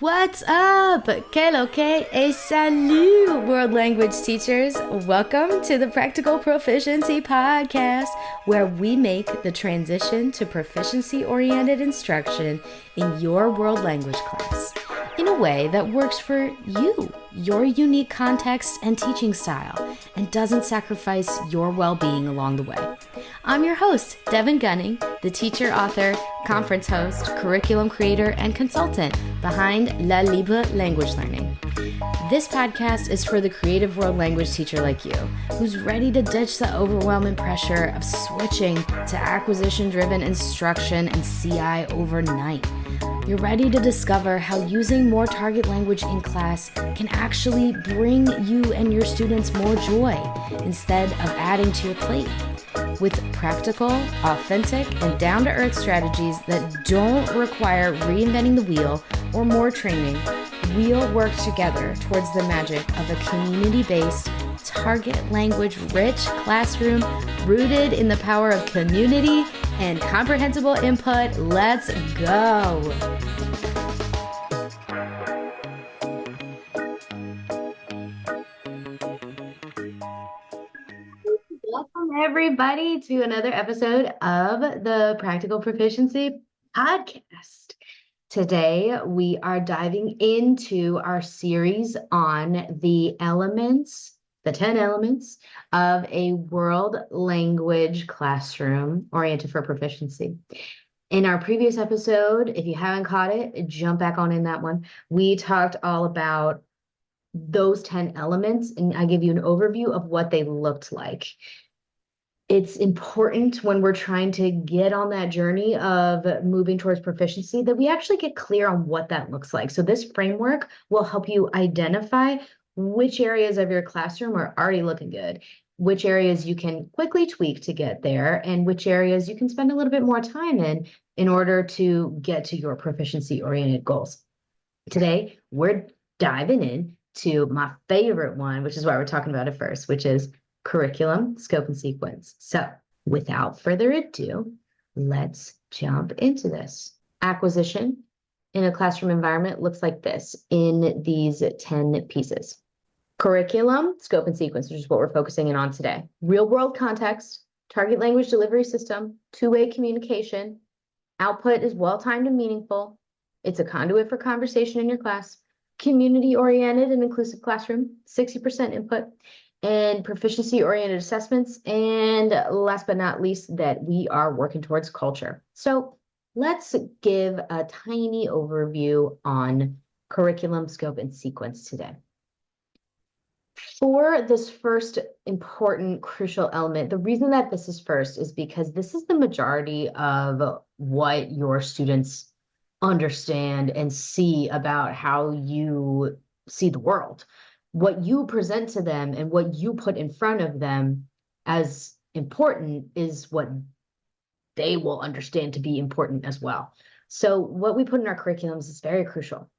What's up? Que lo que et salut, world language teachers. Welcome to the Practical Proficiency Podcast, where we make the transition to proficiency-oriented instruction in your world language class in a way that works for you, your unique context and teaching style, and doesn't sacrifice your well-being along the way. I'm your host, Devin Gunning, the teacher, author, conference host, curriculum creator, and consultant behind La Libre Language Learning. This podcast is for the creative world language teacher like you, who's ready to ditch the overwhelming pressure of switching to acquisition-driven instruction and CI overnight. You're ready to discover how using more target language in class can actually bring you and your students more joy instead of adding to your plate. With practical, authentic, and down-to-earth strategies that don't require reinventing the wheel or more training, we'll work together towards the magic of a community-based, target language-rich classroom rooted in the power of community and comprehensible input. Let's go! Welcome, everybody, to another episode of the Practical Proficiency Podcast. Today, we are diving into our series on the 10 elements of a world language classroom oriented for proficiency. In our previous episode, if you haven't caught it, jump back on in that one. We talked all about those 10 elements, and I give you an overview of what they looked like. It's important when we're trying to get on that journey of moving towards proficiency that we actually get clear on what that looks like. So this framework will help you identify which areas of your classroom are already looking good, which areas you can quickly tweak to get there, and which areas you can spend a little bit more time in order to get to your proficiency-oriented goals. Today, we're diving in to my favorite one, which is why we're talking about it first, which is curriculum, scope, and sequence. So without further ado, let's jump into this. Acquisition in a classroom environment looks like this in these 10 pieces. Curriculum, scope, and sequence, which is what we're focusing in on today. Real world context, target language delivery system, two-way communication. Output is well-timed and meaningful. It's a conduit for conversation in your class. Community-oriented and inclusive classroom, 60% input. And proficiency-oriented assessments, and last but not least, that we are working towards culture. So let's give a tiny overview on curriculum, scope, and sequence today. For this first important, crucial element, the reason that this is first is because this is the majority of what your students understand and see about how you see the world. What you present to them and what you put in front of them as important is what they will understand to be important as well. So what we put in our curriculums is very crucial.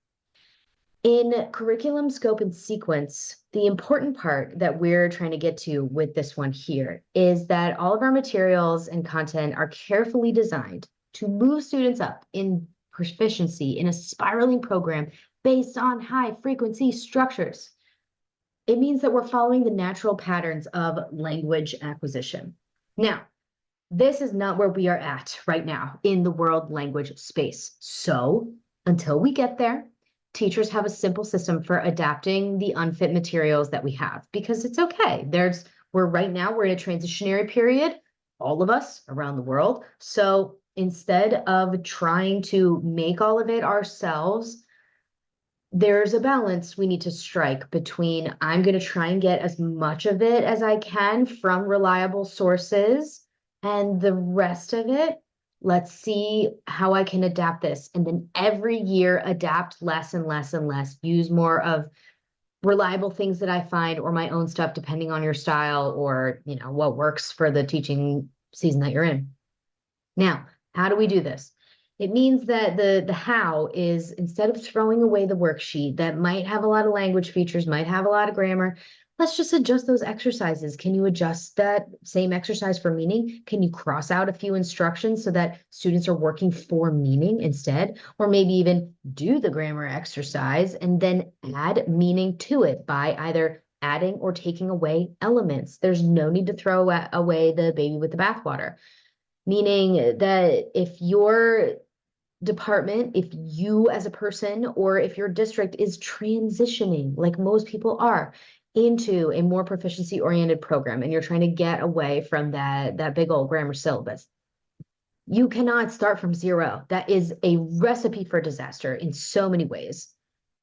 In curriculum, scope, and sequence, the important part that we're trying to get to with this one here is that all of our materials and content are carefully designed to move students up in proficiency in a spiraling program based on high-frequency structures. It means that we're following the natural patterns of language acquisition. Now, this is not where we are at right now in the world language space. So until we get there, teachers have a simple system for adapting the unfit materials that we have, because it's okay. We're in a transitionary period, all of us around the world. So instead of trying to make all of it ourselves, there's a balance we need to strike between I'm going to try and get as much of it as I can from reliable sources, and the rest of it, let's see how I can adapt this. And then every year adapt less and less and less, use more of reliable things that I find or my own stuff, depending on your style or, what works for the teaching season that you're in. Now, how do we do this? It means that the how is, instead of throwing away the worksheet that might have a lot of language features, might have a lot of grammar, let's just adjust those exercises. Can you adjust that same exercise for meaning? Can you cross out a few instructions so that students are working for meaning instead? Or maybe even do the grammar exercise and then add meaning to it by either adding or taking away elements. There's no need to throw away the baby with the bathwater, meaning that if your department, if you as a person, or if your district is transitioning, like most people are, into a more proficiency-oriented program, and you're trying to get away from that big old grammar syllabus, you cannot start from zero. That is a recipe for disaster in so many ways.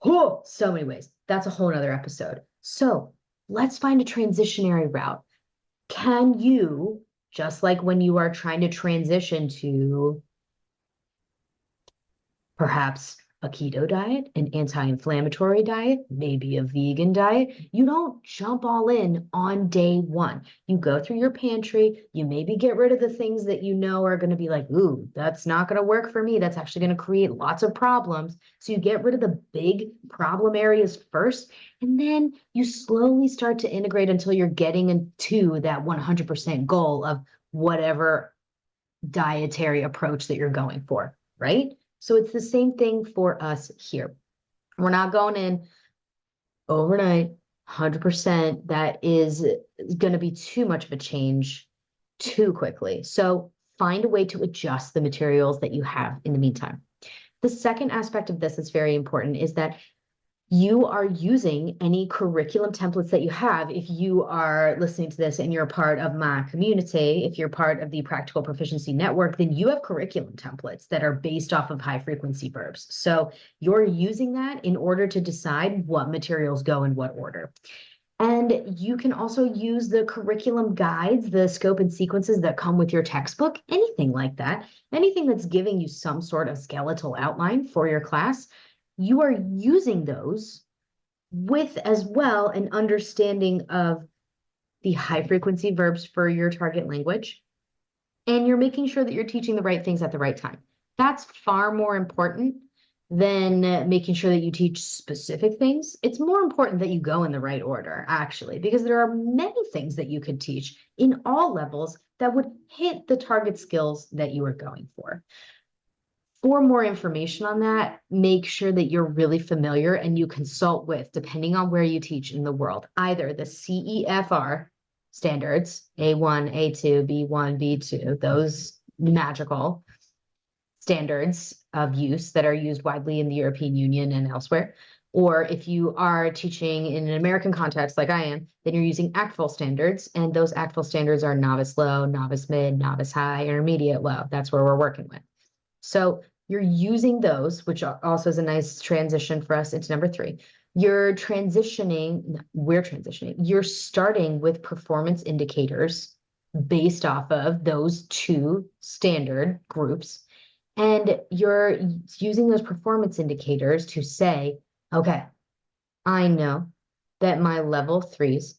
Oh, so many ways. That's a whole nother episode. So let's find a transitionary route. Can you, just like when you are trying to transition to perhaps a keto diet, an anti-inflammatory diet, maybe a vegan diet, you don't jump all in on day one. You go through your pantry, you maybe get rid of the things that you know are going to be like, ooh, that's not going to work for me. That's actually going to create lots of problems. So you get rid of the big problem areas first, and then you slowly start to integrate until you're getting into that 100% goal of whatever dietary approach that you're going for, right? So it's the same thing for us here. We're not going in overnight, 100%. That is going to be too much of a change too quickly. So find a way to adjust the materials that you have in the meantime. The second aspect of this that's very important is that you are using any curriculum templates that you have. If you are listening to this and you're a part of my community, if you're part of the Practical Proficiency Network, then you have curriculum templates that are based off of high frequency verbs. So you're using that in order to decide what materials go in what order. And you can also use the curriculum guides, the scope and sequences that come with your textbook, anything like that, anything that's giving you some sort of skeletal outline for your class. You are using those with as well an understanding of the high frequency verbs for your target language. And you're making sure that you're teaching the right things at the right time. That's far more important than making sure that you teach specific things. It's more important that you go in the right order, actually, because there are many things that you could teach in all levels that would hit the target skills that you are going for. For more information on that, make sure that you're really familiar and you consult with, depending on where you teach in the world, either the CEFR standards, A1, A2, B1, B2, those magical standards of use that are used widely in the European Union and elsewhere. Or if you are teaching in an American context like I am, then you're using ACTFL standards, and those ACTFL standards are novice low, novice mid, novice high, intermediate low. That's where we're working with. So you're using those, which also is a nice transition for us into number 3. We're transitioning, you're starting with performance indicators based off of those 2 standard groups. And you're using those performance indicators to say, okay, I know that my level 3s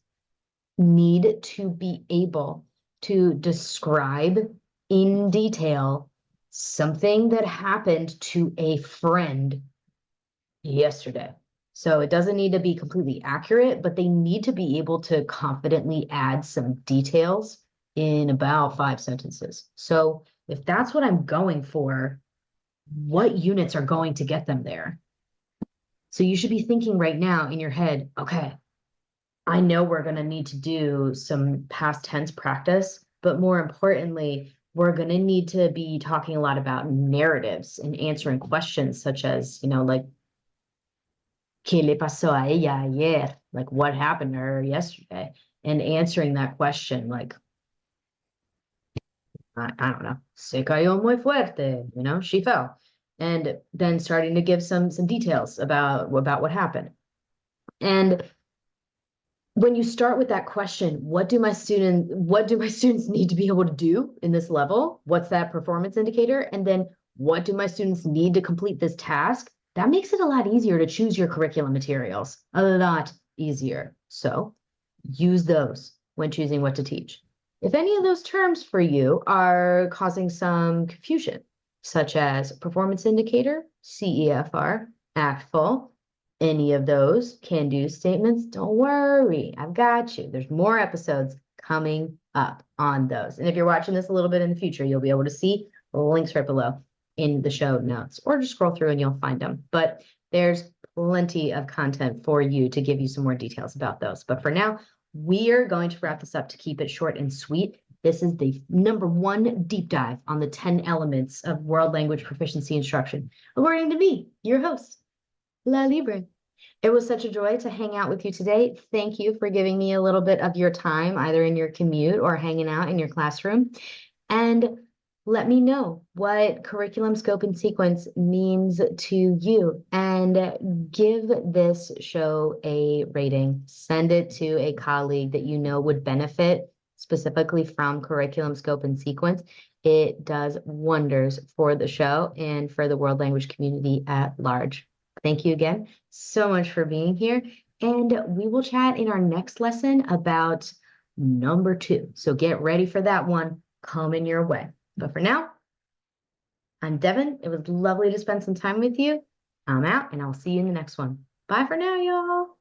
need to be able to describe in detail something that happened to a friend yesterday. So it doesn't need to be completely accurate, but they need to be able to confidently add some details in about 5 sentences. So if that's what I'm going for, what units are going to get them there? So you should be thinking right now in your head, okay, I know we're going to need to do some past tense practice, but more importantly, we're going to need to be talking a lot about narratives and answering questions such as, like, ¿Qué le pasó a ella ayer? Like, what happened to her yesterday? And answering that question, like, I don't know, se cayó muy fuerte, she fell. And then starting to give some details about what happened. And when you start with that question, what do my students need to be able to do in this level? What's that performance indicator? And then what do my students need to complete this task? That makes it a lot easier to choose your curriculum materials, a lot easier. So use those when choosing what to teach. If any of those terms for you are causing some confusion, such as performance indicator, CEFR, ACTFL, any of those can-do statements, don't worry, I've got you. There's more episodes coming up on those. And if you're watching this a little bit in the future, you'll be able to see the links right below in the show notes, or just scroll through and you'll find them. But there's plenty of content for you to give you some more details about those. But for now, we are going to wrap this up to keep it short and sweet. This is the #1 deep dive on the 10 elements of world language proficiency instruction, according to me, your host, La Libre. It was such a joy to hang out with you today. Thank you for giving me a little bit of your time, either in your commute or hanging out in your classroom. And let me know what curriculum, scope, and sequence means to you. And give this show a rating. Send it to a colleague that you know would benefit specifically from curriculum, scope, and sequence. It does wonders for the show and for the world language community at large. Thank you again so much for being here. And we will chat in our next lesson about #2. So get ready for that one coming your way. But for now, I'm Devin. It was lovely to spend some time with you. I'm out, and I'll see you in the next one. Bye for now, y'all.